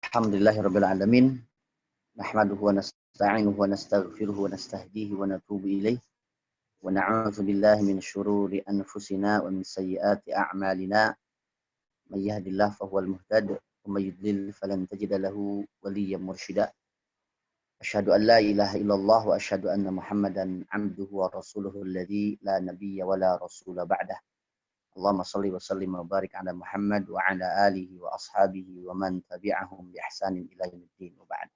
Alhamdulillahirabbil alamin. Nahmaduhu wa nasta'inuhu wa nastaghfiruhu wa nastahdihi wa natubu ilaih. Wa na'udzu billahi min syururi anfusina wa min sayyiati a'malina. May yahdihillahu fahuwal muhtadi wa may yudlil falan tajida lahu waliyyan mursyida. Asyhadu an la ilaha illallah wa asyhadu anna Muhammadan 'abduhu wa rasuluhu alladzi la nabiyya wa la rasula ba'dah. Allahumma shalli wa sallim wa barik ala Muhammad wa ala alihi wa ashabihi wa man tabi'ahum bi ihsanin ila yaumiddin wa ba'd.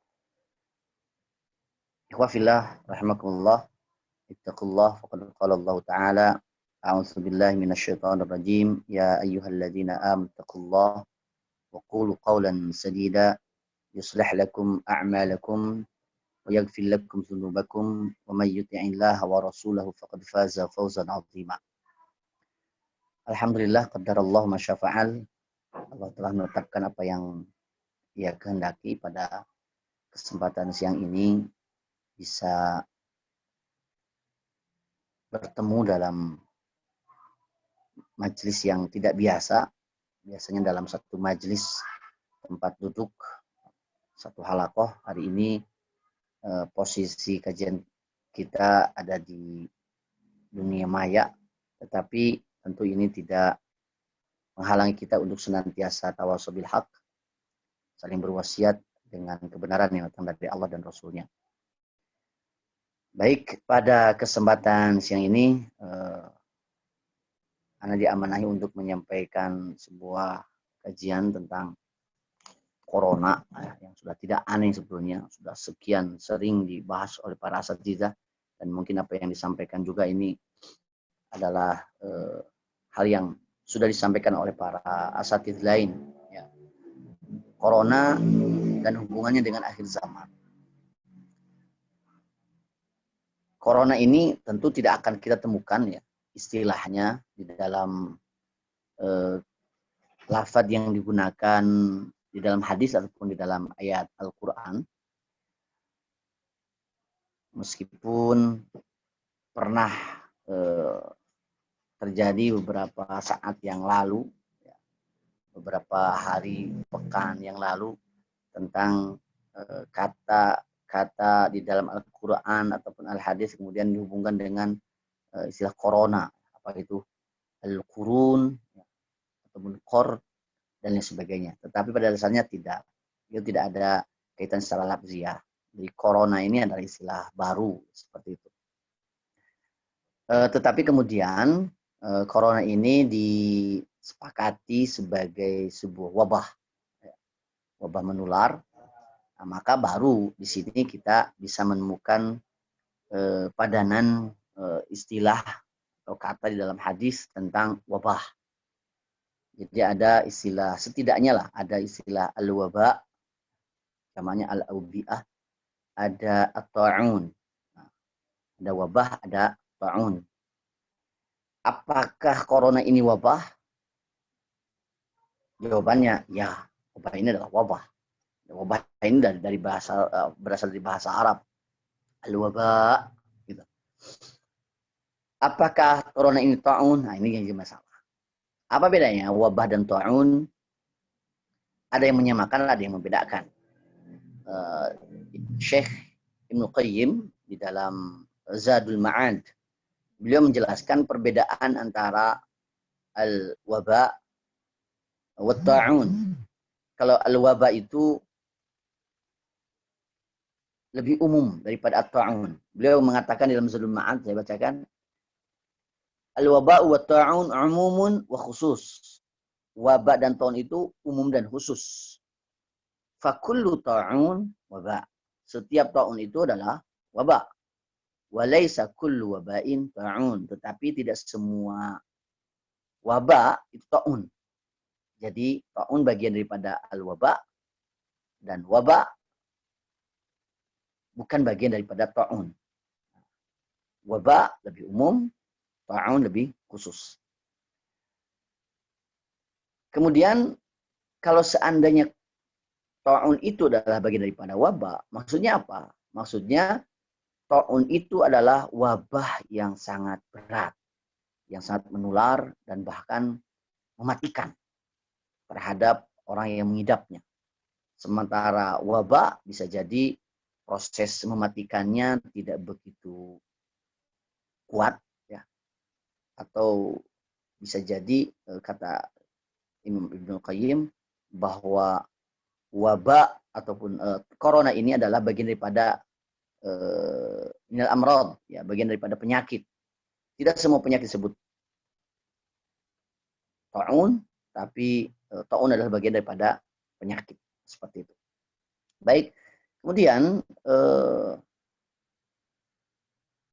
Ikhwah fillah rahimakumullah, ittaqullah faqad qala Allah ta'ala a'udzu billahi minasyaitonir rajim ya ayyuhalladzina amanu taqullaha wa qulu qawlan sadida yuslih lakum a'malakum wa yaghfir lakum dzunubakum wa may yuti'illaha wa rasulahu faqad faza fawzan 'azima. Alhamdulillah qaddarallahu ma syafa'al. Allah telah menetapkan apa yang Ia kehendaki pada kesempatan siang ini bisa bertemu dalam majelis yang tidak biasa. Biasanya dalam satu majelis tempat duduk satu halaqah. Hari ini posisi kajian kita ada di dunia maya, tetapi tentu ini tidak menghalangi kita untuk senantiasa tawassul bil haq, saling berwasiat dengan kebenaran yang datang dari Allah dan Rasulnya. Baik, pada kesempatan siang ini Ana diamanahi untuk menyampaikan sebuah kajian tentang corona yang sudah tidak aneh sebelumnya, sudah sekian sering dibahas oleh para asatidzah, dan mungkin apa yang disampaikan juga ini adalah hal yang sudah disampaikan oleh para asatidz lain, ya. Corona dan hubungannya dengan akhir zaman. Corona ini tentu tidak akan kita temukan, ya, istilahnya di dalam lafaz yang digunakan di dalam hadis ataupun di dalam ayat Al-Quran. Meskipun pernah terjadi beberapa saat yang lalu, ya, beberapa hari, pekan yang lalu, tentang kata-kata di dalam Al-Quran ataupun Al-Hadis kemudian dihubungkan dengan istilah corona, apa itu Al-Qurun, ya, ataupun Qor, dan lain sebagainya. Tetapi pada dasarnya tidak. Itu tidak ada kaitan secara lafziah. Jadi corona ini adalah istilah baru, seperti itu. Tetapi kemudian corona ini disepakati sebagai sebuah wabah, wabah menular. Nah, maka baru di sini kita bisa menemukan padanan istilah atau kata di dalam hadis tentang wabah. Jadi ada istilah, setidaknya lah, ada istilah al-waba, namanya al-aubi'ah, ada at-ta'un. Ada wabah, ada ta'un. Apakah corona ini wabah? Jawabannya, ya, wabah ini adalah wabah. Wabah ini dari bahasa berasal dari bahasa Arab. Al-waba, gitu. Apakah corona ini ta'un? Nah, ini yang jadi masalah. Apa bedanya wabah dan ta'un? Ada yang menyamakan, ada yang membedakan. Syekh Ibnu Qayyim di dalam Zadul Ma'ad, beliau menjelaskan perbedaan antara al-waba wa ta'un. Kalau al-waba itu lebih umum daripada at-ta'un. Beliau mengatakan dalam Zadul Ma'ad, saya bacakan, al-waba wa ta'un umumun wa khusus. Wabah dan ta'un itu umum dan khusus. Fakullu ta'un waba. Setiap ta'un itu adalah wabah. Walaysa kullu wabain ta'un. Tetapi tidak semua wabah itu ta'un. Jadi ta'un bagian daripada al-wabah, dan wabah bukan bagian daripada ta'un. Wabah lebih umum, ta'un lebih khusus. Kemudian kalau seandainya ta'un itu adalah bagian daripada wabah, maksudnya apa? Maksudnya ta'un itu adalah wabah yang sangat berat, yang sangat menular dan bahkan mematikan terhadap orang yang mengidapnya. Sementara wabah bisa jadi proses mematikannya tidak begitu kuat, ya, atau bisa jadi kata Imam Ibnu Qayyim bahwa wabah ataupun corona ini adalah bagian daripada minal amrad, ya, bagian daripada penyakit. Tidak semua penyakit disebut ta'un, tapi ta'un adalah bagian daripada penyakit seperti itu. Baik, kemudian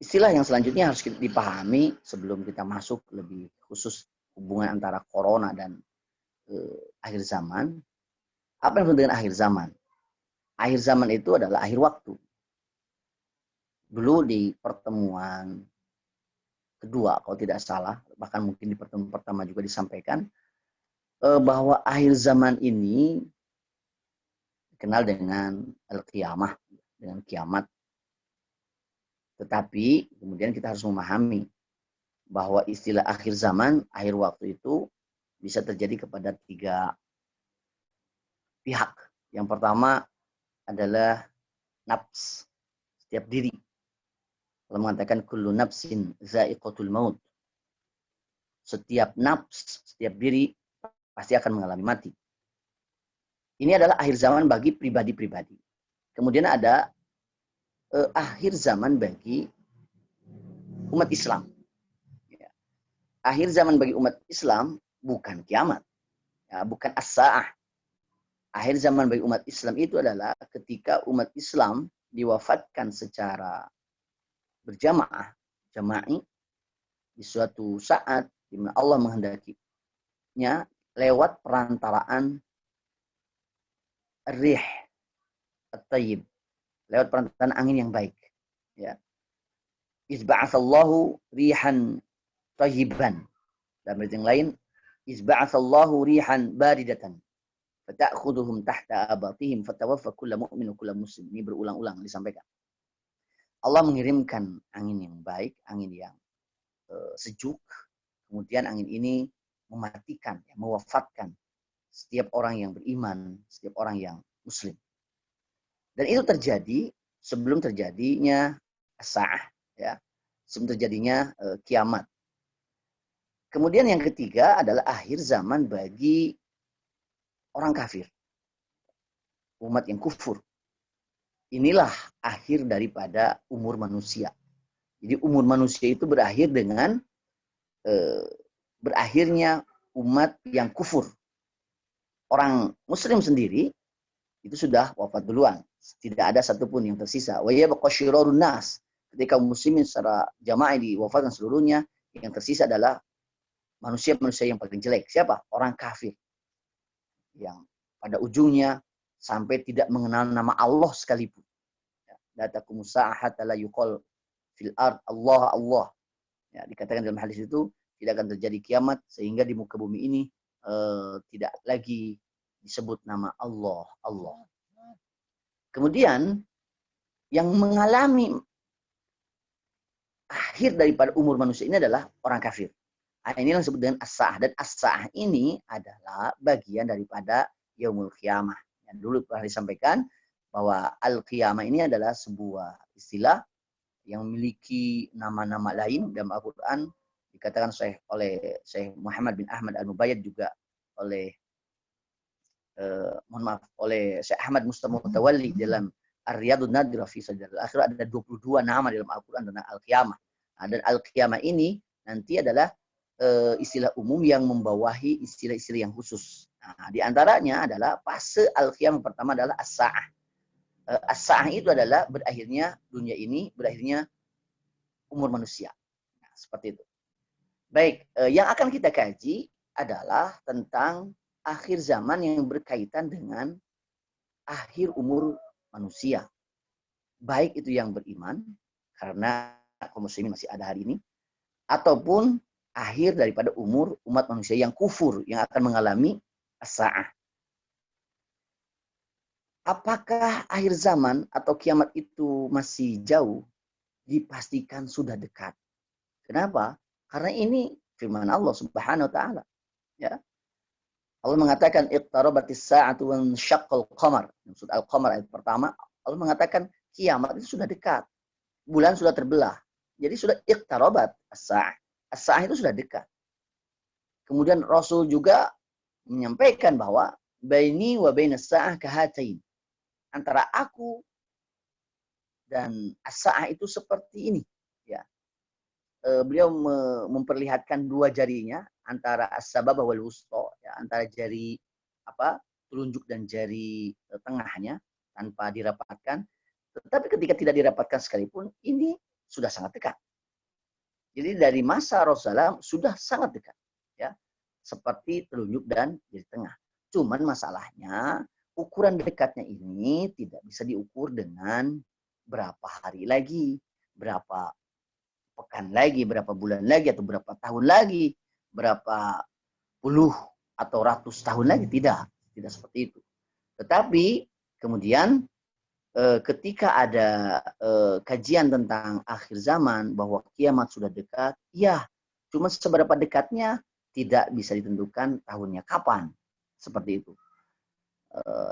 istilah yang selanjutnya harus kita dipahami sebelum kita masuk lebih khusus hubungan antara corona dan akhir zaman. Apa yang disebut dengan akhir zaman? Akhir zaman itu adalah akhir waktu. Dulu di pertemuan kedua, kalau tidak salah, bahkan mungkin di pertemuan pertama juga disampaikan bahwa akhir zaman ini dikenal dengan al-qiyamah, dengan kiamat. Tetapi kemudian kita harus memahami bahwa istilah akhir zaman, akhir waktu itu bisa terjadi kepada 3 pihak. Yang pertama adalah nafs, setiap diri. Allah mengatakan kullu nafsin za'iqatul maut. Setiap nafs, setiap diri pasti akan mengalami mati. Ini adalah akhir zaman bagi pribadi-pribadi. Kemudian ada akhir zaman bagi umat Islam. Ya. Akhir zaman bagi umat Islam bukan kiamat, ya, bukan as-sa'ah. Akhir zaman bagi umat Islam itu adalah ketika umat Islam diwafatkan secara berjamaah, jama'i, di suatu saat di mana Allah menghendakinya lewat perantaraan rih at-tayyib, lewat perantaraan angin yang baik, ya. Izba'atsallahu rihan tayyiban. Dan yang lain, izba'atsallahu rihan baridatan fata'khuduhum tahta abatihim fatawaffa kulla mu'min wa kulla muslim. Ini berulang-ulang disampaikan. Allah mengirimkan angin yang baik, angin yang sejuk. Kemudian angin ini mematikan, ya, mewafatkan setiap orang yang beriman, setiap orang yang muslim. Dan itu terjadi sebelum terjadinya as-sa'ah, ya, sebelum terjadinya kiamat. Kemudian yang ketiga adalah akhir zaman bagi orang kafir, umat yang kufur. Inilah akhir daripada umur manusia. Jadi umur manusia itu berakhir dengan berakhirnya umat yang kufur. Orang muslim sendiri itu sudah wafat duluan. Tidak ada satupun yang tersisa. Wa yabqa syirarun nas. Ketika muslimin secara jamaah diwafatkan seluruhnya, yang tersisa adalah manusia-manusia yang paling jelek. Siapa? Orang kafir. Yang pada ujungnya sampai tidak mengenal nama Allah sekalipun. La taqumus sa'ah la yuqal fil ard Allah Allah. Ya, dikatakan dalam hadis itu tidak akan terjadi kiamat sehingga di muka bumi ini tidak lagi disebut nama Allah Allah. Kemudian yang mengalami akhir daripada umur manusia ini adalah orang kafir. Ini yang disebut dengan as-sa'ah. Dan as-sa'ah ini adalah bagian daripada yaumul qiyamah. Yang dulu pernah disampaikan bahwa al-qiyamah ini adalah sebuah istilah yang memiliki nama-nama lain dalam Al-Quran. Dikatakan oleh Syekh Muhammad bin Ahmad An-Nubayyad, juga oleh oleh Syekh Ahmad Mustafa Mutawalli dalam Ar-Riyadun Nadira fi Sajdal Akhirah. Ada 22 nama dalam Al-Quran tentang Al-Qiyamah. Dan Al-Qiyamah ini nanti adalah istilah umum yang membawahi istilah-istilah yang khusus. Nah, di antaranya adalah fase Al-Qiyamah pertama adalah as-sa'ah. As-sa'ah itu adalah berakhirnya dunia ini, berakhirnya umur manusia. Nah, seperti itu. Baik, yang akan kita kaji adalah tentang akhir zaman yang berkaitan dengan akhir umur manusia. Baik itu yang beriman, karena kaum muslimin masih ada hari ini, ataupun akhir daripada umur umat manusia yang kufur, yang akan mengalami as-sa'ah. Apakah akhir zaman atau kiamat itu masih jauh? Dipastikan sudah dekat. Kenapa? Karena ini firman Allah Subhanahu wa taala, ya. Allah mengatakan iqtarabatis sa'atu wan syaqqal qamar. Maksud al-qamar ayat pertama, Allah mengatakan kiamat itu sudah dekat. Bulan sudah terbelah. Jadi sudah iqtarabat as-sa'ah. As-sa'ah itu sudah dekat. Kemudian Rasul juga menyampaikan bahwa baini wa bainas sa'ah kahatain. Antara aku dan as-sa'ah itu seperti ini, ya. Beliau memperlihatkan dua jarinya antara as-sababah wal wusta, ya, antara jari telunjuk dan jari tengahnya tanpa dirapatkan. Tetapi ketika tidak dirapatkan sekalipun, ini sudah sangat dekat. Jadi dari masa Rasulullah sudah sangat dekat, ya, seperti telunjuk dan jari tengah. Cuman masalahnya ukuran dekatnya ini tidak bisa diukur dengan berapa hari lagi, berapa pekan lagi, berapa bulan lagi, atau berapa tahun lagi, berapa puluh atau ratus tahun lagi. Tidak seperti itu. Tetapi kemudian ketika ada kajian tentang akhir zaman bahwa kiamat sudah dekat, ya, cuma seberapa dekatnya tidak bisa ditentukan tahunnya kapan. Seperti itu.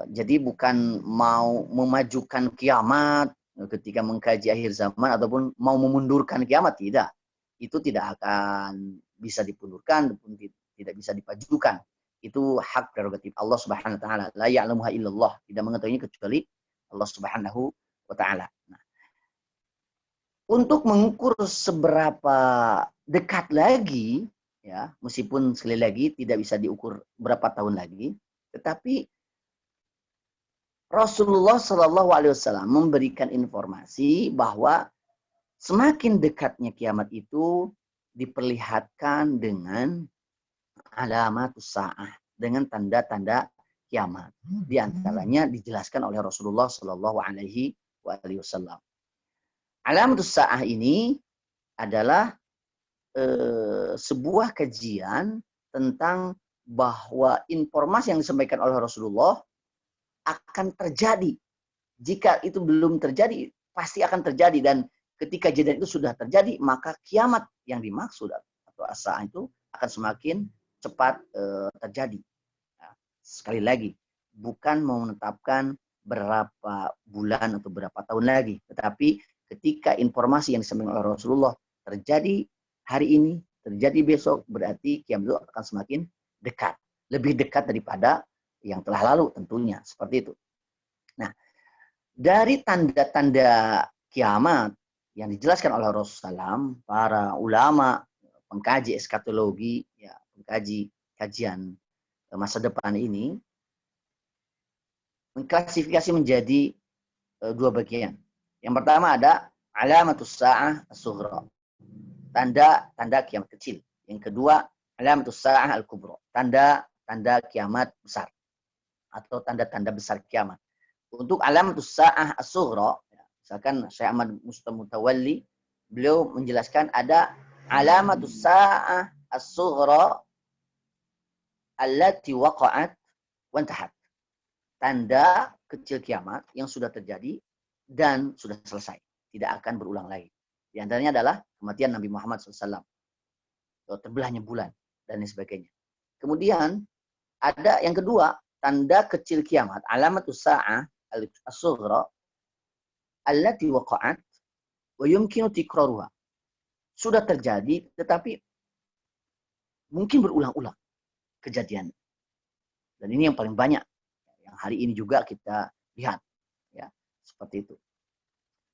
Jadi bukan mau memajukan kiamat ketika mengkaji akhir zaman ataupun mau memundurkan kiamat, tidak. Itu tidak akan bisa dipundurkan ataupun tidak bisa dipajukan. Itu hak prerogatif Allah Subhanahu wa taala. La ya'lamuha illallah, tidak mengetahuinya kecuali Allah Subhanahu wa taala. Nah, untuk mengukur seberapa dekat lagi, ya, meskipun sekali lagi tidak bisa diukur berapa tahun lagi, tetapi Rasulullah Shallallahu Alaihi Wasallam memberikan informasi bahwa semakin dekatnya kiamat itu diperlihatkan dengan alamatus sa'ah, dengan tanda-tanda kiamat. Di antaranya dijelaskan oleh Rasulullah Shallallahu Alaihi Wasallam. Alamatus sa'ah ini adalah sebuah kajian tentang bahwa informasi yang disampaikan oleh Rasulullah akan terjadi. Jika itu belum terjadi, pasti akan terjadi. Dan ketika kejadian itu sudah terjadi, maka kiamat yang dimaksud atau as-sa'ah itu akan semakin cepat terjadi. Nah, sekali lagi, bukan mau menetapkan berapa bulan atau berapa tahun lagi. Tetapi ketika informasi yang disampaikan oleh Rasulullah terjadi hari ini, terjadi besok, berarti kiamat itu akan semakin dekat. Lebih dekat daripada yang telah lalu tentunya, seperti itu. Nah, dari tanda-tanda kiamat yang dijelaskan oleh Rasulullah, para ulama, pengkaji eskatologi, ya, pengkaji kajian masa depan ini, mengklasifikasi menjadi dua bagian. Yang pertama ada alamatus sa'ah as-sughra, tanda-tanda kiamat kecil. Yang kedua, alamatus sa'ah al-kubra, tanda-tanda kiamat besar atau tanda-tanda besar kiamat. Untuk alamatus sa'ah as-sughra, misalkan Syekh Ahmad Mutawalli, beliau menjelaskan ada alamatus sa'ah as-sughra allati waqa'at wa intahat. Tanda kecil kiamat yang sudah terjadi dan sudah selesai, tidak akan berulang lagi. Di antaranya adalah kematian Nabi Muhammad SAW, terbelahnya bulan dan lain sebagainya. Kemudian ada yang kedua, tanda kecil kiamat, alamatus sa'ah as-sughra allati waqa'at wa yumkinu tikraruha. Sudah terjadi tetapi mungkin berulang-ulang kejadian. Dan ini yang paling banyak yang hari ini juga kita lihat, ya, seperti itu.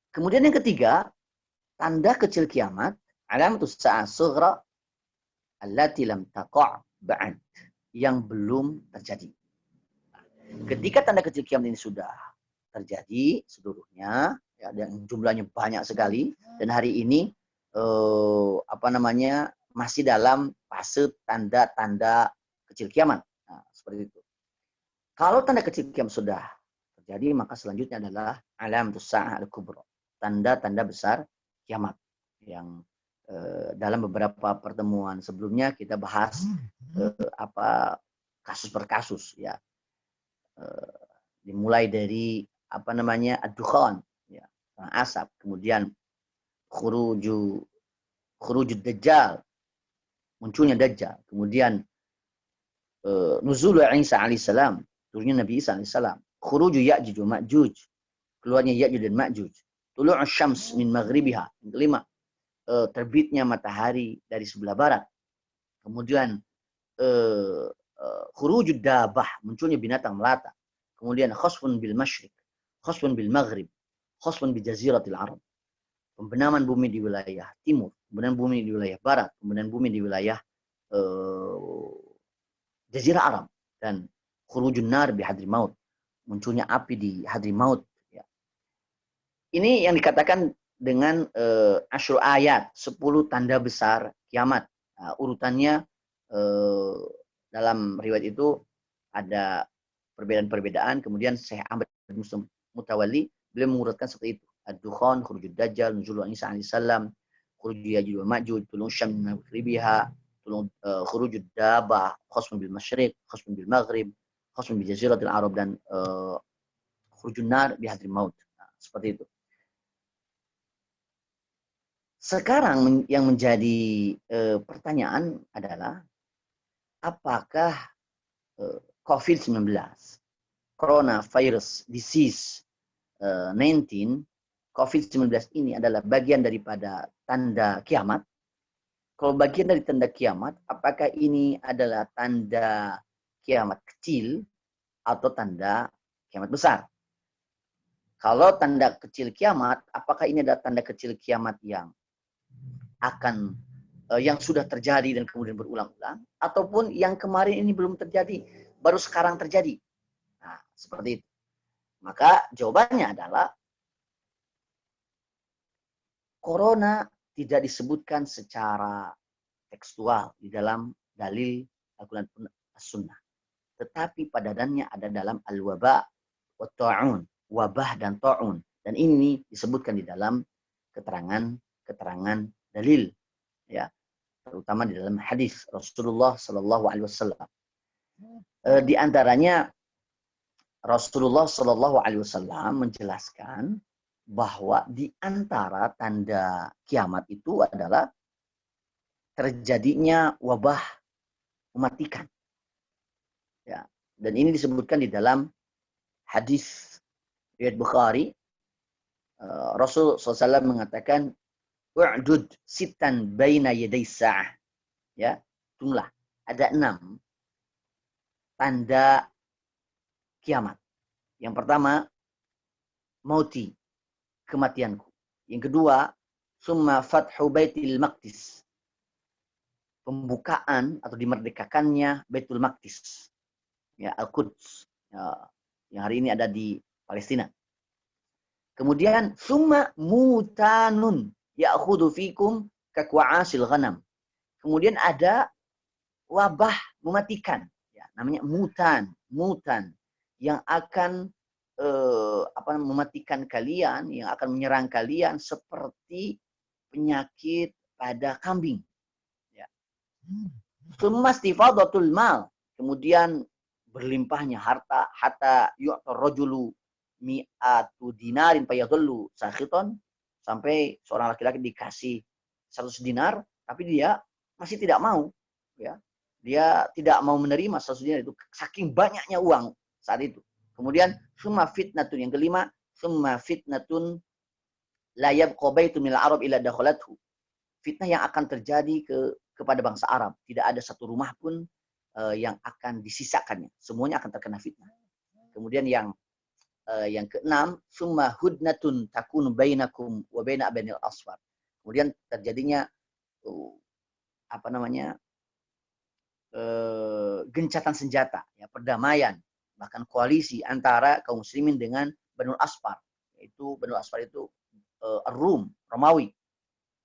Kemudian yang ketiga, tanda kecil kiamat, alamatus sa'ah as-sughra allati lam taqa' ba'd, yang belum terjadi. Ketika tanda kecil kiamat ini sudah terjadi seluruhnya, ya, dan jumlahnya banyak sekali, dan hari ini masih dalam fase tanda-tanda kecil kiamat. Nah, seperti itu. Kalau tanda kecil kiamat sudah terjadi, maka selanjutnya adalah alamatus sa'ah al-kubra, tanda-tanda besar kiamat, yang dalam beberapa pertemuan sebelumnya kita bahas kasus per kasus, ya. Dimulai dari ad-dukhan, ya, asap, kemudian khurujud dajjal, munculnya dajjal, kemudian nuzul Isa alaihissalam, turunnya Nabi Isa alaihissalam, khuruju Ya'juj wa Ma'juj, keluarnya Ya'juj dan Ma'juj, tulu'u syams min maghribiha, yang kelima, terbitnya matahari dari sebelah barat, kemudian khurujud dabah, munculnya binatang melata, kemudian khasfun bil masyriq, khasfun bil maghrib, khasfun bi jaziratil Arab, pembenaman bumi di wilayah timur, pembenaman bumi di wilayah barat, pembenaman bumi di wilayah Jazirah Arab, dan khurujun nar bi Hadramaut, munculnya api di Hadramaut. Ya. Ini yang dikatakan dengan asyru ayat, 10 tanda besar kiamat. Urutannya dalam riwayat itu ada perbedaan-perbedaan. Kemudian Syekh Ahmad Muslim Mutawalli beliau mengurutkan seperti itu. Ad-Dukhan, khurujud Dajjal, nuzul Isa alaihissalam, khurujud Ya'juj wa Ma'juj, tulung syam min maghribiha, khurujud dabah, khasfun bil masyriq, khasfun bil maghrib, khasfun bil jaziratil Arab, dan khurujun nar bi Hadramaut. Nah, seperti itu. Sekarang yang menjadi pertanyaan adalah apakah COVID-19, coronavirus disease 19, COVID-19 ini adalah bagian daripada tanda kiamat? Kalau bagian dari tanda kiamat, apakah ini adalah tanda kiamat kecil atau tanda kiamat besar? Kalau tanda kecil kiamat, apakah ini adalah tanda kecil kiamat yang akan yang sudah terjadi dan kemudian berulang-ulang, ataupun yang kemarin ini belum terjadi, baru sekarang terjadi? Nah, seperti itu. Maka jawabannya adalah corona tidak disebutkan secara tekstual di dalam dalil Al-Quran pun As-Sunnah. Tetapi padadannya ada dalam al-waba wa ta'un, wabah dan ta'un. Dan ini disebutkan di dalam keterangan dalil, ya, terutama di dalam hadis Rasulullah Sallallahu Alaihi Wasallam. Di antaranya Rasulullah Sallallahu Alaihi Wasallam menjelaskan bahwa di antara tanda kiamat itu adalah terjadinya wabah mematikan. Ya, dan ini disebutkan di dalam hadis riwayat Bukhari. Rasul SAW mengatakan, "U'dud sitan baina yaday sa'ah." Ya, jumlah ada 6 tanda kiamat. Yang pertama, mauti, kematianku. Yang kedua, summa fathu baitil maqdis, pembukaan atau dimerdekakannya Baitul Maqdis, ya, Al-Quds, ya, yang hari ini ada di Palestina. Kemudian summa mutanun ya'khudhu fikum kakwa'asil ghanam. Kemudian ada wabah mematikan, ya, namanya mutan yang akan mematikan kalian, yang akan menyerang kalian seperti penyakit pada kambing. Ya. Sumastifadatul mal, kemudian berlimpahnya harta, hatta yu'tar rajulu mi'atu dinarin fayadullu sakhiton, sampai seorang laki-laki dikasih 100 dinar tapi dia masih tidak mau, ya. Dia tidak mau menerima 100 dinar itu, saking banyaknya uang saat itu. Kemudian summa fitnatun, yang kelima, summa fitnatun la yabqa baitun minal arab illa dakhalathu. Fitnah yang akan terjadi kepada bangsa Arab, tidak ada satu rumah pun yang akan disisakannya, semuanya akan terkena fitnah. Kemudian yang keenam, summa hudnatun takunu bainakum wa baina abanil asfar. Kemudian terjadinya gencatan senjata, ya, perdamaian, bahkan koalisi antara kaum muslimin dengan Banul Asfar, yaitu Banul Asfar itu Rum, Romawi.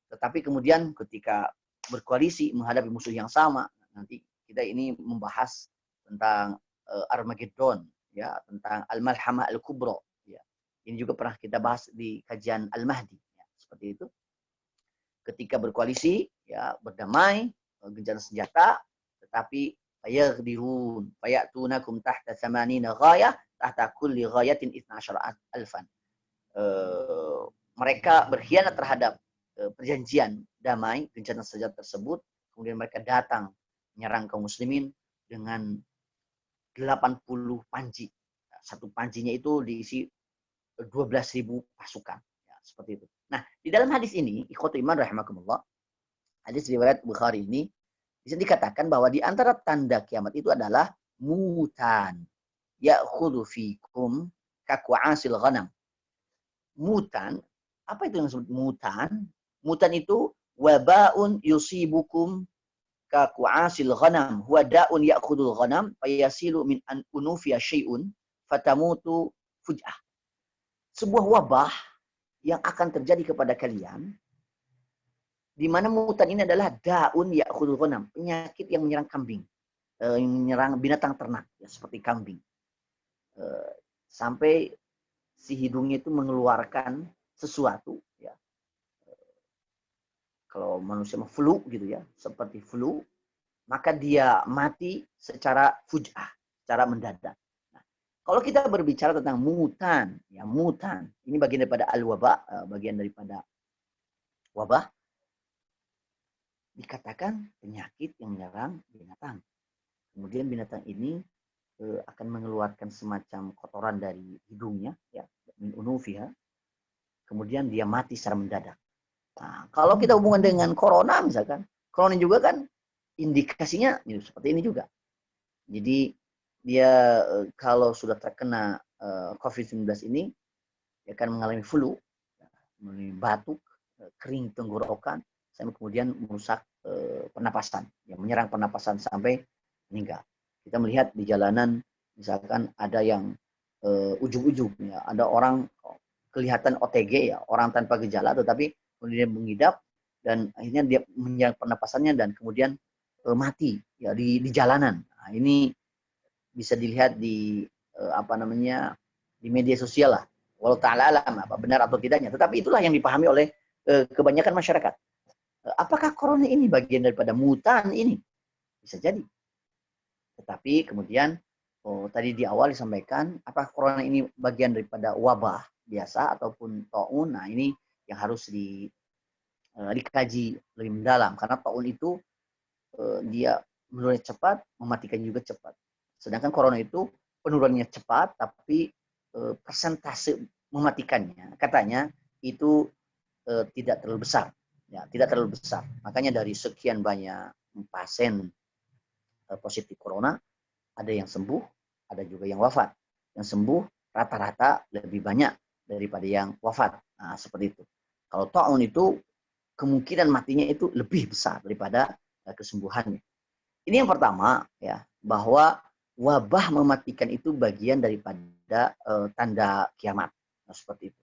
Tetapi kemudian ketika berkoalisi menghadapi musuh yang sama, nanti kita ini membahas tentang Armageddon, ya, tentang Al-Malhamah Al-Kubra, ya. Ini juga pernah kita bahas di kajian Al-Mahdi, ya, seperti itu. Ketika berkoalisi, ya, berdamai, gencatan senjata, tetapi fayaghdirun fayatunakum tahta 80 ghayah tahta kulli ghayatin 12,000. Mereka berkhianat terhadap perjanjian damai, gencatan senjata tersebut, kemudian mereka datang menyerang kaum muslimin dengan 80 panji. Satu panjinya itu diisi 12.000 pasukan. Ya, seperti itu. Nah, di dalam hadis ini, ikhwatu iman rahimakumullah, hadis riwayat Bukhari ini, bisa dikatakan bahwa di antara tanda kiamat itu adalah mutan. Ya'khudhu fikum kaku'asil ghanam. Mutan, apa itu yang disebut mutan? Mutan itu wabaun yusibukum kaku'asil ghanam. Huwa da'un ya'khudul ghanam fayasilu min an unufiya syai'un fatamutu fuj'ah. Sebuah wabah yang akan terjadi kepada kalian, di mana mutan ini adalah daun ya'khudul ghanam, penyakit yang menyerang kambing, yang menyerang binatang ternak, ya, seperti kambing. Sampai si hidungnya itu mengeluarkan sesuatu, ya. Kalau manusia flu gitu ya, seperti flu, maka dia mati secara fuj'ah, secara mendadak. Nah, kalau kita berbicara tentang mutan, ya mutan, ini bagian daripada al-wabah, bagian daripada wabah, dikatakan penyakit yang menyerang binatang. Kemudian binatang ini akan mengeluarkan semacam kotoran dari hidungnya, ya, min unufiha. Kemudian dia mati secara mendadak. Nah, kalau kita hubungan dengan corona misalkan, corona juga kan indikasinya seperti ini juga. Jadi dia kalau sudah terkena COVID-19 ini, dia akan mengalami flu, mengalami batuk, kering tenggorokan, sampai kemudian merusak pernapasan, yang menyerang pernapasan sampai meninggal. Kita melihat di jalanan, misalkan ada yang ujung-ujung, ya, ada orang kelihatan OTG, ya, orang tanpa gejala, tetapi kemudian mengidap dan akhirnya dia menyerang pernapasannya dan kemudian mati, ya, di jalanan. Nah, ini bisa dilihat di di media sosial lah. Walau ta'ala alam apa benar atau tidaknya, tetapi itulah yang dipahami oleh kebanyakan masyarakat. Apakah corona ini bagian daripada mutan ini? Bisa jadi. Tetapi kemudian tadi di awal disampaikan, apakah corona ini bagian daripada wabah biasa ataupun taun? Nah, ini yang harus dikaji lebih mendalam, karena taun itu dia menurunnya cepat, mematikan juga cepat. Sedangkan corona itu penurunannya cepat, tapi persentase mematikannya katanya itu tidak terlalu besar. Ya, tidak terlalu besar. Makanya dari sekian banyak pasien positif corona, ada yang sembuh, ada juga yang wafat. Yang sembuh rata-rata lebih banyak daripada yang wafat. Nah, seperti itu. Kalau taun itu kemungkinan matinya itu lebih besar daripada kesembuhannya. Ini yang pertama, ya, bahwa wabah mematikan itu bagian daripada tanda kiamat. Nah, seperti itu.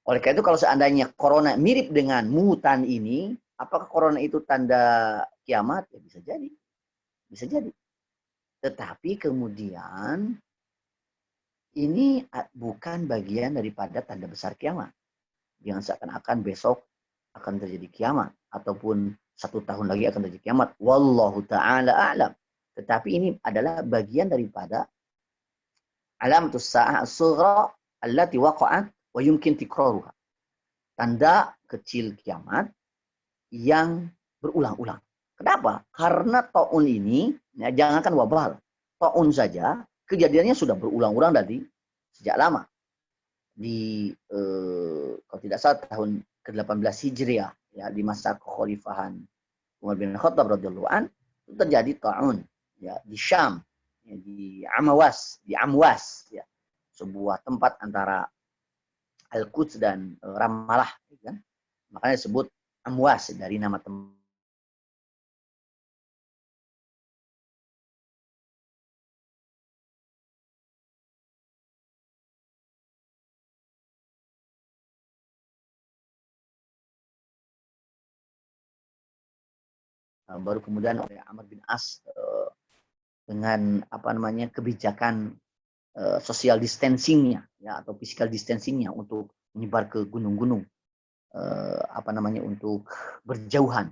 Oleh karena itu kalau seandainya corona mirip dengan mutan ini, apakah corona itu tanda kiamat? Ya bisa jadi. Bisa jadi. Tetapi kemudian ini bukan bagian daripada tanda besar kiamat. Jangan seakan-akan besok akan terjadi kiamat. Ataupun 1 tahun lagi akan terjadi kiamat. Wallahu ta'ala a'lam. Tetapi ini adalah bagian daripada alamatus sa'ah as-sughra allati waqa'at wa yumkin tikraruha. Tanda kecil kiamat yang berulang-ulang. Kenapa? Karena taun ini, ya, jangankan wabah, taun saja kejadiannya sudah berulang-ulang dari sejak lama. Di kalau tidak salah tahun ke-18 Hijriah, ya, di masa kekhalifahan Umar bin Khattab radhiyallahu an, itu terjadi taun, ya, di Syam, ya, di Amwas, ya, sebuah tempat antara Al-Quds dan Ramallah, kan? Makanya disebut Amwas dari nama tempat. Baru kemudian oleh Amr bin As dengan kebijakan social distancingnya, ya, atau physical distancingnya untuk menyebar ke gunung-gunung, untuk berjauhan,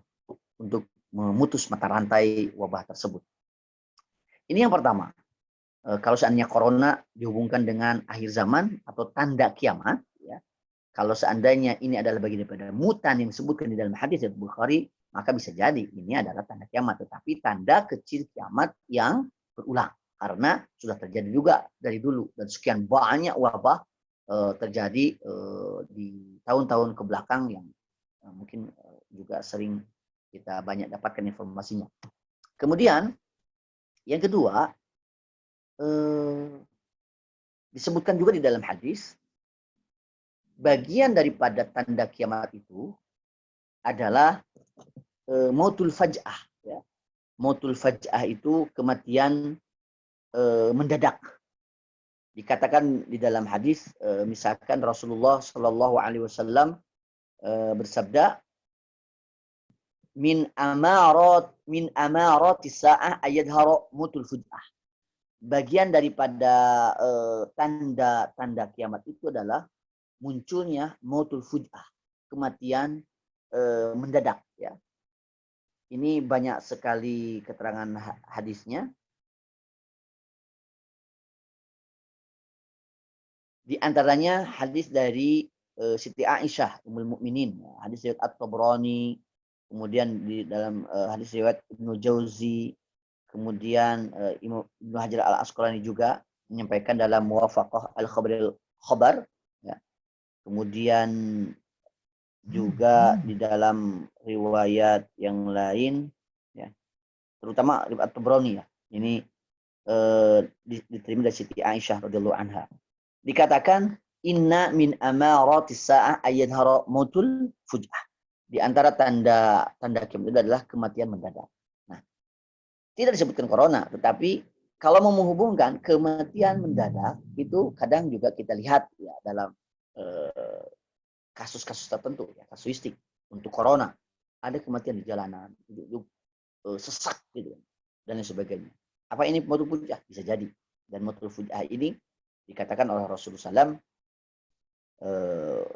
untuk memutus mata rantai wabah tersebut. Ini yang pertama. Kalau seandainya corona dihubungkan dengan akhir zaman atau tanda kiamat, ya, kalau seandainya ini adalah bagian daripada mutan yang disebutkan di dalam hadis Bukhari, maka bisa jadi ini adalah tanda kiamat, tetapi tanda kecil kiamat yang berulang. Karena sudah terjadi juga dari dulu dan sekian banyak wabah terjadi di tahun-tahun ke belakang yang mungkin juga sering kita banyak dapatkan informasinya. Kemudian yang kedua, disebutkan juga di dalam hadis, bagian daripada tanda kiamat itu adalah mautul faj'ah. Ya. Mautul faj'ah itu kematian mendadak. Dikatakan di dalam hadis, misalkan Rasulullah Shallallahu Alaihi Wasallam bersabda, min amarat sa'ah ayadhara mutul fuj'ah. Bagian daripada tanda-tanda kiamat itu adalah munculnya mautul fuj'ah, kematian mendadak. Ya. Ini banyak sekali keterangan hadisnya. Di antaranya hadis dari Siti Aisyah Ummul Mukminin, hadis riwayat At-Tabrani, kemudian di dalam hadis riwayat Ibnu Jauzi, kemudian Ibnu Hajar Al-Asqalani juga menyampaikan dalam Muwafaqah Al-Khabar, ya. Kemudian juga di dalam riwayat yang lain, ya, terutama riwayat At-Tabrani, ya. Ini diterima dari Siti Aisyah radhiyallahu anha. Dikatakan inna min amaratis sa'ah ayyadhara mautul fuj'ah. Di antara tanda kiamat itu adalah kematian mendadak. Nah, tidak disebutkan corona, tetapi kalau mau menghubungkan kematian mendadak itu kadang juga kita lihat ya dalam kasus-kasus tertentu, ya, kasuistik untuk corona. Ada kematian di jalanan, sesak gitu dan lain sebagainya. Apa ini mautul fuj'ah? Bisa jadi. Dan mautul fuj'ah ini dikatakan oleh Rasulullah SAW,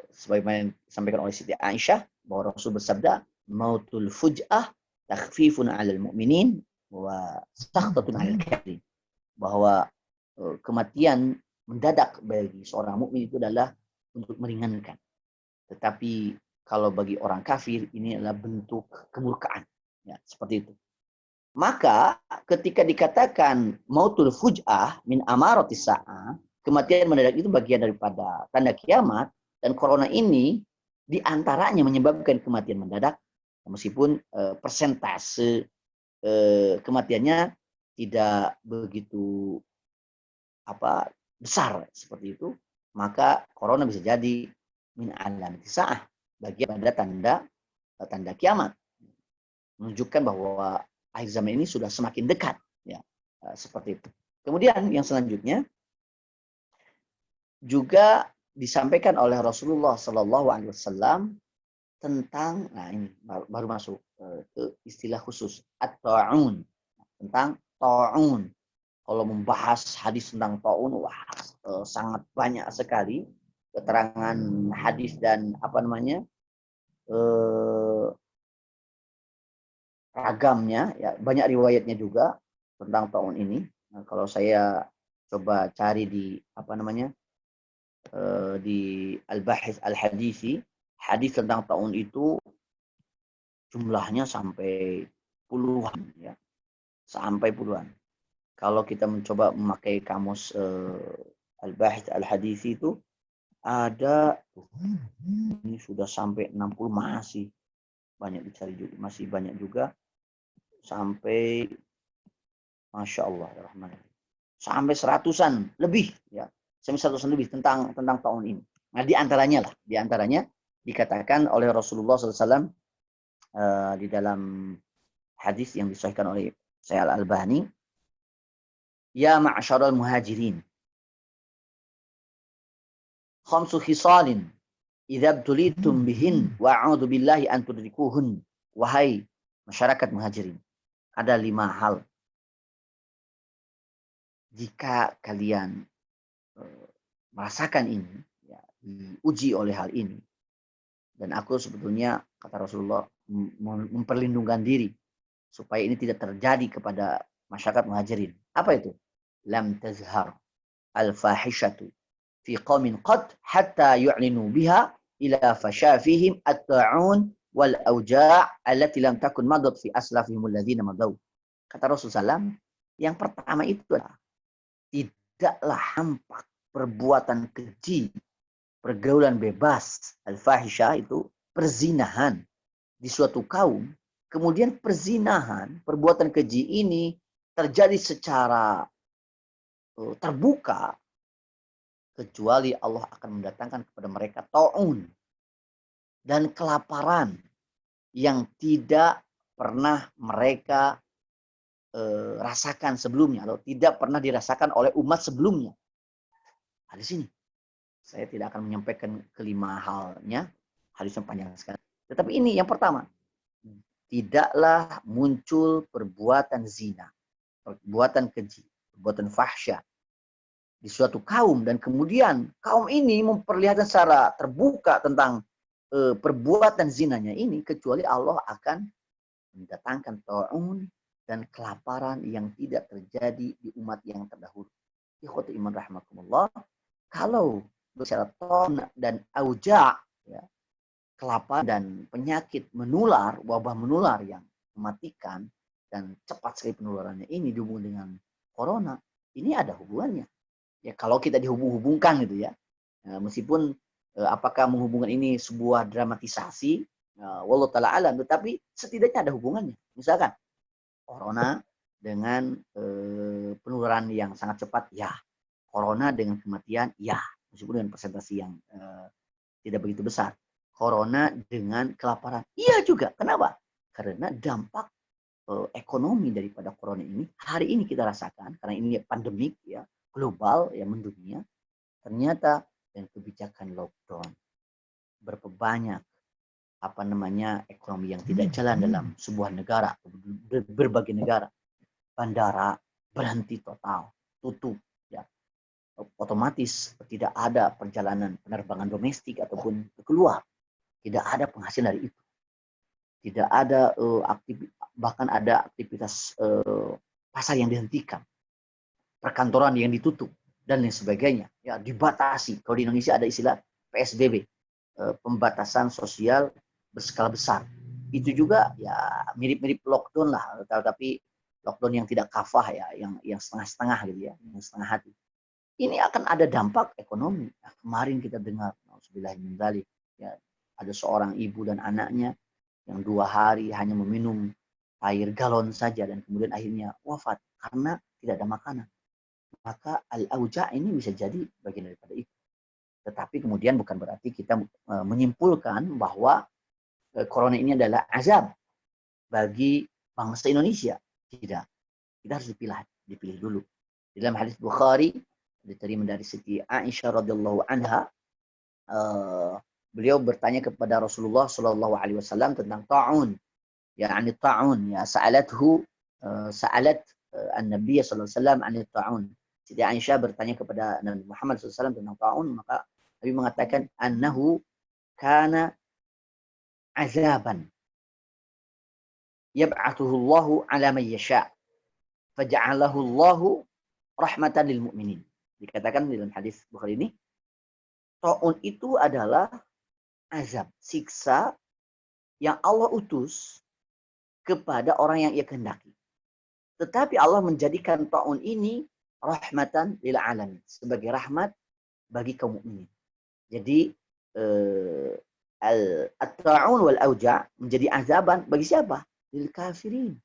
sebagaimana disampaikan oleh Siti Aisyah, bahwa Rasul bersabda, mautul fuj'ah takhfifun 'alal mu'minin wa sakhtatun 'alal kafirin. Bahwa kematian mendadak bagi seorang mukmin itu adalah untuk meringankan. Tetapi kalau bagi orang kafir ini adalah bentuk kemurkaan. Ya, seperti itu. Maka ketika dikatakan mautul fuj'ah min amaratis sa'ah, kematian mendadak itu bagian daripada tanda kiamat, dan corona ini diantaranya menyebabkan kematian mendadak, meskipun persentase kematiannya tidak begitu besar seperti itu, maka corona bisa jadi min alamati sa'ah, bagian pada tanda kiamat, menunjukkan bahwa akhir zaman ini sudah semakin dekat, ya, seperti itu. Kemudian yang selanjutnya juga disampaikan oleh Rasulullah Shallallahu Alaihi Wasallam tentang, nah ini baru masuk ke istilah khusus at-ta'un, tentang ta'un. Kalau membahas hadis tentang ta'un, wah sangat banyak sekali keterangan hadis dan ragamnya, ya, banyak riwayatnya juga tentang ta'un ini. Nah, kalau saya coba cari di di Al-Bahith Al-Hadisi, hadis tentang ta'un itu jumlahnya sampai puluhan, ya. Sampai puluhan. Kalau kita mencoba memakai kamus Al-Bahith Al-Hadisi itu ada ini sudah sampai 60, masih banyak dicari juga, masih banyak juga sampai Masya Allah, sampai 100-an lebih, ya. Sampai 100-an lebih tentang tahun ini. Nah, di antaranya dikatakan oleh Rasulullah SAW di dalam hadis yang disahihkan oleh Syekh Al-Albani, ya ma'asyaral muhajirin, khamsu khisalin idza btulitum bihin wa a'udzu billahi an tudrikuhun. Wahai masyarakat muhajirin, ada 5 hal jika kalian merasakan ini, ya, diuji oleh hal ini, dan aku sebetulnya, kata Rasulullah, memperlindungkan diri supaya ini tidak terjadi kepada masyarakat muhajirin. Apa itu? Lam tazhar al-fahishatu fi qaumin qad hatta yu'linu biha ila fashafihim at-ta'un wal auja' allati lam takun madat fi aslafihim alladhina madaw. Kata Rasulullah SAW, yang pertama itu adalah tidaklah hampa perbuatan keji, pergaulan bebas, al-fahisyah itu perzinahan di suatu kaum, kemudian perzinahan, perbuatan keji ini terjadi secara terbuka, kecuali Allah akan mendatangkan kepada mereka taun dan kelaparan yang tidak pernah mereka rasakan sebelumnya, atau tidak pernah dirasakan oleh umat sebelumnya. Nah, di sini saya tidak akan menyampaikan kelima halnya, hadisnya panjang sekali. Tetapi ini yang pertama, tidaklah muncul perbuatan zina, perbuatan keji, perbuatan fahsyah di suatu kaum, dan kemudian kaum ini memperlihatkan secara terbuka tentang perbuatan zinanya ini, kecuali Allah akan mendatangkan ta'un dan kelaparan yang tidak terjadi di umat yang terdahulu. Ikhwati iman rahmatullah, kalau bicara ta'un dan auja, ya, kelaparan dan penyakit menular, wabah menular yang mematikan dan cepat sekali penularannya ini dihubungkan dengan corona, ini ada hubungannya. Ya, kalau kita dihubung-hubungkan gitu ya. Meskipun apakah menghubungkan ini sebuah dramatisasi, wallahu taala alam, tetapi setidaknya ada hubungannya. Misalkan corona dengan penularan yang sangat cepat, ya. Corona dengan kematian, ya. Meskipun dengan persentase yang tidak begitu besar. Corona dengan kelaparan, iya juga. Kenapa? Karena dampak ekonomi daripada corona ini hari ini kita rasakan, karena ini pandemik ya, global ya, mendunia. Ternyata dan kebijakan lockdown, berapa banyak ekonomi yang tidak jalan dalam sebuah negara, berbagai negara. Bandara berhenti total, tutup ya. Otomatis tidak ada perjalanan penerbangan domestik ataupun keluar. Tidak ada penghasil dari itu. Tidak ada bahkan ada aktivitas pasar yang dihentikan, perkantoran yang ditutup, dan lain sebagainya. Ya, dibatasi. Kalau di Indonesia ada istilah PSBB, pembatasan sosial berskala besar. Itu juga ya mirip-mirip lockdown lah, tapi lockdown yang tidak kafah ya, yang setengah-setengah gitu ya, yang setengah hati. Ini akan ada dampak ekonomi. Nah, kemarin kita dengar, ya, ada seorang ibu dan anaknya yang 2 hari hanya meminum air galon saja, dan kemudian akhirnya wafat karena tidak ada makanan. Maka al-auja ini bisa jadi bagian daripada itu. Tetapi kemudian bukan berarti kita menyimpulkan bahwa corona ini adalah azab bagi bangsa Indonesia. Tidak. Kita harus dipilih dulu. Dalam hadis Bukhari diterima dari Siti Aisyah radhiyallahu anha, beliau bertanya kepada Rasulullah sallallahu alaihi wasallam tentang ta'un. Yani ta'un, ya, sa'alat an-nabiy sallallahu alaihi wasallam an ta'un. Siti Aisyah bertanya kepada Nabi Muhammad SAW tentang ta'un, maka Nabi mengatakan annahu kana azaban yab'athuhu Allahu ala man yasha' faja'alahu Allahu rahmatan lil mu'minin. Dikatakan dalam hadis Bukhari ini, ta'un itu adalah azab, siksa yang Allah utus kepada orang yang ia kehendaki. Tetapi Allah menjadikan ta'un ini rahmatan lil alamin, sebagai rahmat bagi kaum mukminin. Jadi at-ta'un wal auja menjadi azaban bagi siapa? Lil kafirin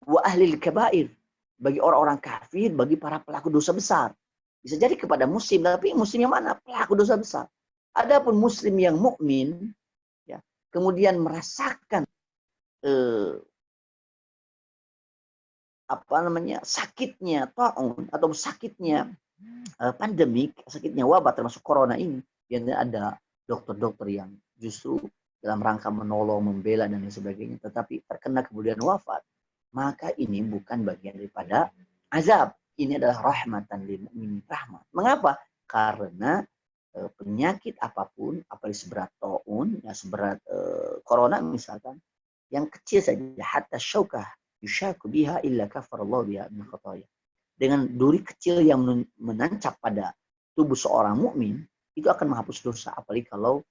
wa ahli kabair, bagi orang-orang kafir, bagi para pelaku dosa besar. Bisa jadi kepada muslim, tapi muslim yang mana? Pelaku dosa besar. Adapun muslim yang mukmin, ya, kemudian merasakan sakitnya ta'un atau sakitnya pandemik, sakitnya wabah termasuk corona ini, biasanya ada dokter-dokter yang justru dalam rangka menolong, membela dan lain sebagainya, tetapi terkena kemudian wafat, maka ini bukan bagian daripada azab. Ini adalah rahmatan lil mu'minin, rahmat. Mengapa? Karena penyakit apapun, apalagi seberat ta'un, ya seberat corona misalkan, yang kecil saja, hatta syaukah yushaku biha illa kafarallahu biha min khataya. Dengan duri kecil yang menancap pada tubuh seorang mukmin, itu akan menghapus dosa, apalagi kalau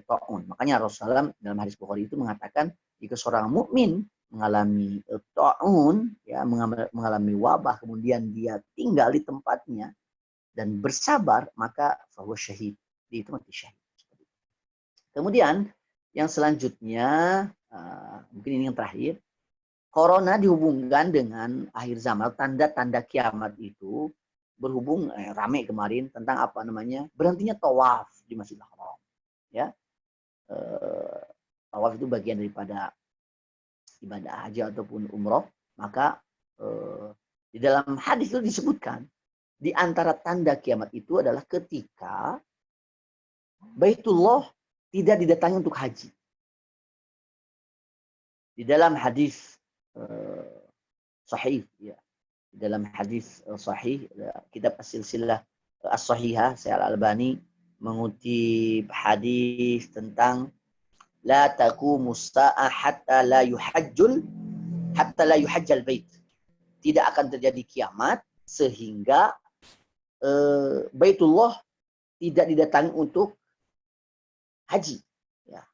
ta'un. Makanya Rasulullah dalam hadis Bukhari itu mengatakan, jika seorang mukmin mengalami ta'un, ya, mengalami wabah, kemudian dia tinggal di tempatnya dan bersabar, maka fahuwa syahid. Dia itu mati syahid. Kemudian yang selanjutnya, mungkin ini yang terakhir, corona dihubungkan dengan akhir zaman, tanda-tanda kiamat itu berhubung rame kemarin tentang apa namanya, berhentinya tawaf di Masjidil Haram. Ya, tawaf itu bagian daripada ibadah haji ataupun umroh, maka di dalam hadis itu disebutkan di antara tanda kiamat itu adalah ketika Baitullah tidak didatangi untuk haji. Di dalam hadis sahih, ya, di dalam hadis sahih, kitab As-Silsilah As-Sahihah, Syekh Al-Albani mengutip hadis tentang la taqumus sa'ah hatta la yuhajjal bait. Tidak akan terjadi kiamat sehingga Baitullah tidak didatangi untuk haji. Ya.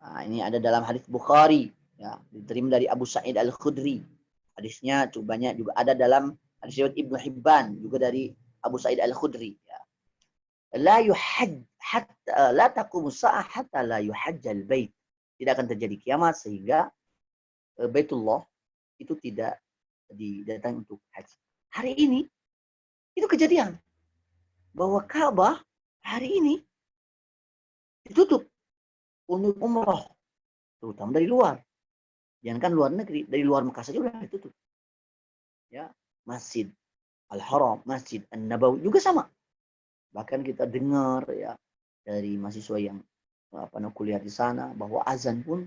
Nah, ini ada dalam hadis Bukhari, ya, diterima dari Abu Sa'id Al-Khudri. Hadisnya banyak juga ada dalam hadis riwayat Ibnu Hibban juga dari Abu Sa'id Al-Khudri. Ya. La taqumus sa'ah hatta la yuhajjal bait. Tidak akan terjadi kiamat sehingga Baitullah itu tidak didatangi untuk haji. Hari ini itu kejadian bahwa Ka'bah hari ini ditutup untuk umroh, terutama dari luar. Jangan kan luar negeri, dari luar Mekah saja sudah ditutup. Ya, Masjid Al-Haram, Masjid An-Nabawi juga sama. Bahkan kita dengar, ya, dari mahasiswa yang kuliah di sana bahwa azan pun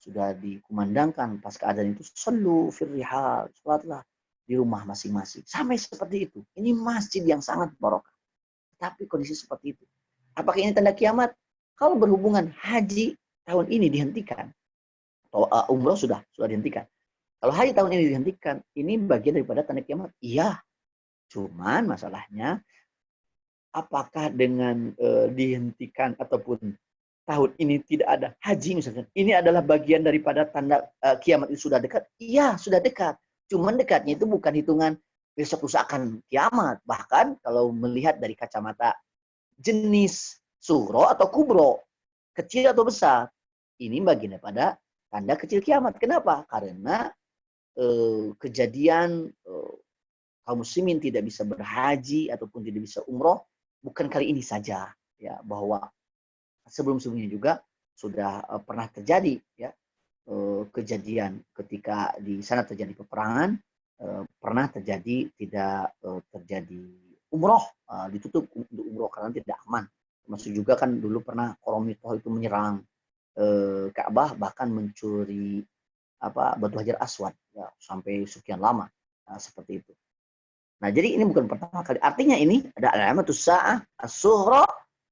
sudah dikumandangkan. Pasca azan itu sallu fir rihal, salatlah di rumah masing-masing. Sampai seperti itu. Ini masjid yang sangat barokah. Tapi kondisi seperti itu. Apakah ini tanda kiamat? Kalau berhubungan haji tahun ini dihentikan, atau umroh sudah dihentikan. Kalau haji tahun ini dihentikan, ini bagian daripada tanda kiamat. Iya. Cuman masalahnya, apakah dengan dihentikan ataupun tahun ini tidak ada haji misalkan, ini adalah bagian daripada tanda kiamat itu sudah dekat? Iya, sudah dekat. Cuman dekatnya itu bukan hitungan besok lusa akan kiamat. Bahkan kalau melihat dari kacamata jenis sugro atau kubro, kecil atau besar, ini bagian daripada tanda kecil kiamat. Kenapa? Karena kejadian kaum muslimin tidak bisa berhaji ataupun tidak bisa umroh bukan kali ini saja, ya, bahwa sebelum-sebelumnya juga sudah pernah terjadi, ya, kejadian ketika di sana terjadi peperangan, pernah terjadi tidak terjadi umroh, ditutup untuk umroh karena tidak aman. Termasuk juga kan dulu pernah Qoromitoh itu menyerang Ka'bah, bahkan mencuri batu hajar aswad, ya, sampai sekian lama, seperti itu. Nah, jadi ini bukan pertama kali. Artinya ini ada alamatus sa'ah as-sughra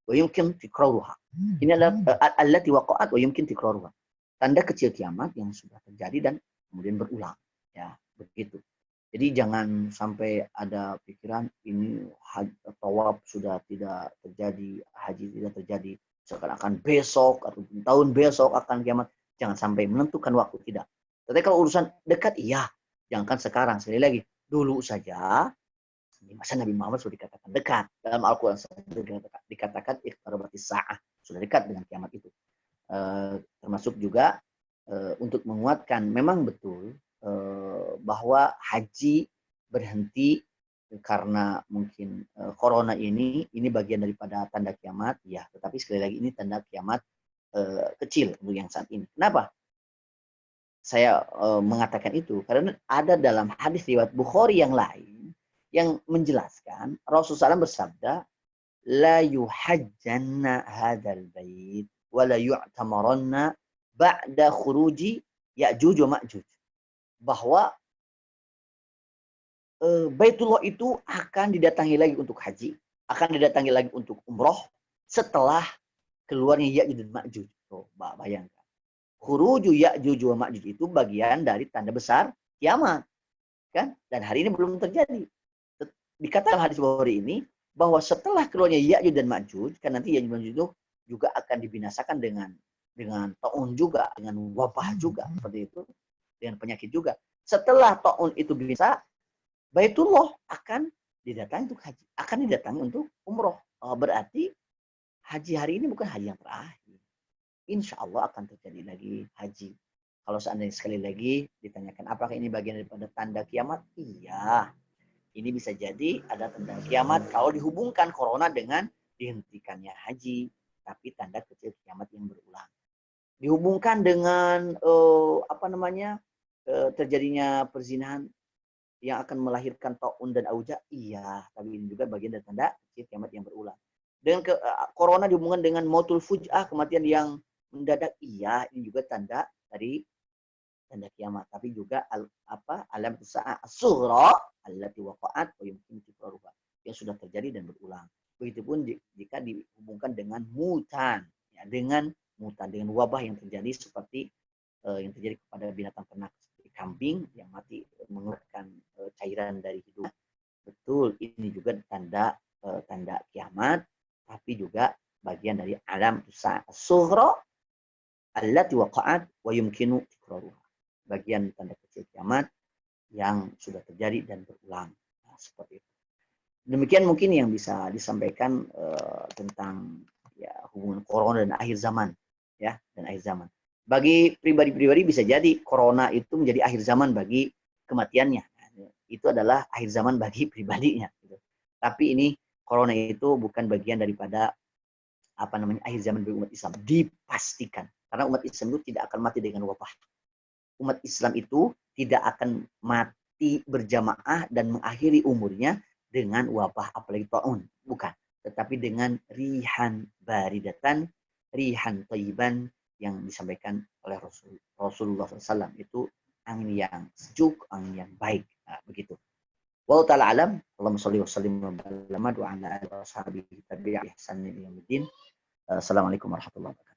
wa yumkin tikraruha. Ini adalah allati waqa'at wa yumkin tikraruha. Tanda kecil kiamat yang sudah terjadi dan kemudian berulang, ya, begitu. Jadi jangan sampai ada pikiran ini tawaf sudah tidak terjadi, haji tidak terjadi, seakan-akan besok atau tahun besok akan kiamat. Jangan sampai menentukan waktu, tidak. Tapi kalau urusan dekat, iya. Jangan sekarang. Sekali lagi, dulu saja di masa Nabi Muhammad sudah dikatakan dekat. Dalam Al-Quran dikatakan iqtarabatis sa'ah, sudah dekat dengan kiamat itu. Termasuk juga untuk menguatkan, memang betul bahwa haji berhenti karena mungkin corona ini bagian daripada tanda kiamat, ya. Tetapi sekali lagi ini tanda kiamat kecil untuk yang saat ini. Kenapa saya mengatakan itu? Karena ada dalam hadis riwayat Bukhari yang lain yang menjelaskan Rasulullah SAW bersabda, la yuhajjanna hadzal bait wa la yu'tamaranna ba'da khuruji Ya'juj wa Ma'juj. Bahwa Baitullah itu akan didatangi lagi untuk haji, akan didatangi lagi untuk umroh setelah keluarnya Ya'juj dan Ma'juj. Oh, bayangkan. Khuruju Ya'juj wa Ma'juj itu bagian dari tanda besar kiamat, kan? Dan hari ini belum terjadi. Dikatakan hadis Bukhari ini bahwa setelah keluarnya Ya'juj dan Ma'juj, kan nanti Ya'juj dan Ma'juj itu juga akan dibinasakan dengan taun juga, dengan wabah juga seperti itu, dengan penyakit juga. Setelah taun itu bisa, Baitullah akan didatangi untuk haji, akan didatangi untuk umroh. Berarti haji hari ini bukan haji yang terakhir. Insya Allah akan terjadi lagi haji. Kalau seandainya sekali lagi ditanyakan apakah ini bagian daripada tanda kiamat? Iya. Ini bisa jadi ada tanda kiamat kalau dihubungkan corona dengan dihentikannya haji, tapi tanda kecil kiamat yang berulang. Dihubungkan dengan terjadinya perzinahan yang akan melahirkan taun dan auja, iya, tapi ini juga bagian dari tanda kecil kiamat yang berulang. Dengan corona dihubungkan dengan mautul fuj'ah, kematian yang mendadak, iya, ini juga tanda dari tanda kiamat. Tapi juga alam sa'ah as-sughra allati waqa'at wa yumkin tikraruha, yang sudah terjadi dan berulang. Begitupun jika dihubungkan dengan mutan, ya, dengan wabah yang terjadi seperti yang terjadi kepada binatang ternak seperti kambing yang mati mengeluarkan cairan dari hidung. Betul, ini juga tanda kiamat, tapi juga bagian dari alam sughra allati waqa'at wa yumkinu tikraruha. Bagian tanda kecil kiamat yang sudah terjadi dan berulang. Nah, seperti itu. Demikian mungkin yang bisa disampaikan tentang ya hubungan corona dan akhir zaman, ya, dan akhir zaman. Bagi pribadi-pribadi bisa jadi corona itu menjadi akhir zaman bagi kematiannya. Itu adalah akhir zaman bagi pribadinya. Gitu. Tapi ini corona itu bukan bagian daripada akhir zaman bagi umat Islam. Dipastikan. Karena umat Islam itu tidak akan mati dengan wabah. Umat Islam itu tidak akan mati berjamaah dan mengakhiri umurnya dengan wabah apalagi taun, bukan, tetapi dengan rihan baridatan, rihan thayyiban yang disampaikan oleh Rasulullah SAW, itu angin yang sejuk, angin yang baik. Nah, begitu. Wallahu ta'ala alam. Allahumma shalli wa sallim wa barik wa ala alihi wa sahbihi tabi'in ihsan ila yaumil. Assalamualaikum warahmatullahi wabarakatuh.